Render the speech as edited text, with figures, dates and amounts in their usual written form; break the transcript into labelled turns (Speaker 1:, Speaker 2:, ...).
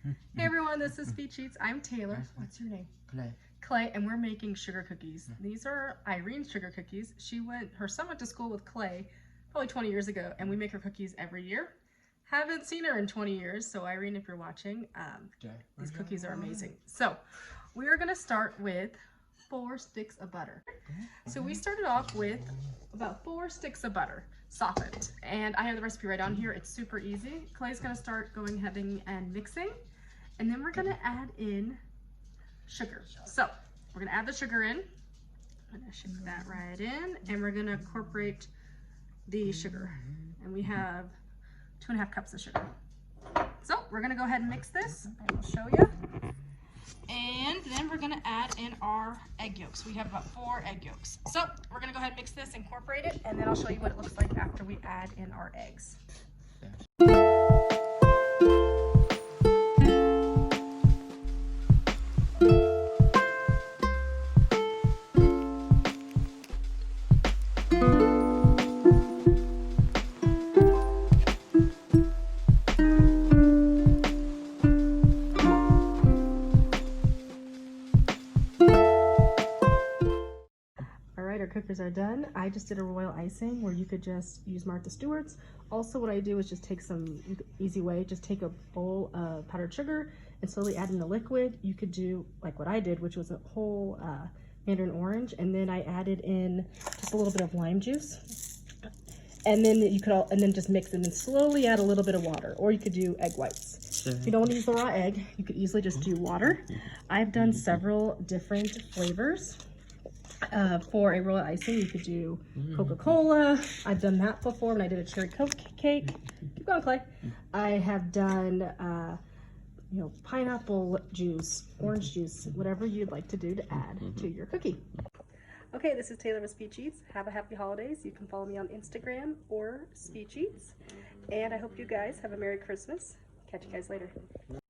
Speaker 1: Hey everyone, this is Speech Eats. I'm Taylor. What's your name?
Speaker 2: Clay.
Speaker 1: Clay, and we're making sugar cookies. These are Irene's sugar cookies. Her son went to school with Clay probably 20 years ago, and we make her cookies every year. Haven't seen her in 20 years, so Irene, if you're watching, these cookies are amazing. So we are gonna start with 4 sticks of butter. So we started off with about 4 sticks of butter, softened. And I have the recipe right on here. It's super easy. Clay's gonna start going ahead and mixing. And then we're gonna add in sugar. So we're gonna add the sugar in. I'm gonna shake that right in. And we're gonna incorporate the sugar. And we have 2.5 cups of sugar. So we're gonna go ahead and mix this. I will show you. And then we're gonna add in our egg yolks. We have about 4 egg yolks. So we're gonna go ahead and mix this, incorporate it, and then I'll show you what it looks like after we add in our eggs. Our cookies are done. I just did a royal icing where you could just use Martha Stewart's. Also what I do is just take some easy way, just take a bowl of powdered sugar and slowly add in the liquid. You could do like what I did, which was a whole mandarin orange, and then I added in just a little bit of lime juice. And then just mix it and then slowly add a little bit of water, or you could do egg whites. If you don't want to use the raw egg, you could easily just do water. I've done several different flavors. For a royal icing, you could do Coca-Cola. I've done that before when I did a cherry Coke cake. Keep going, Clay. I have done, pineapple juice, orange juice, whatever you'd like to do to add to your cookie. Okay, this is Taylor with Speech Eats. Have a happy holidays. You can follow me on Instagram or Speech Eats. And I hope you guys have a Merry Christmas. Catch you guys later.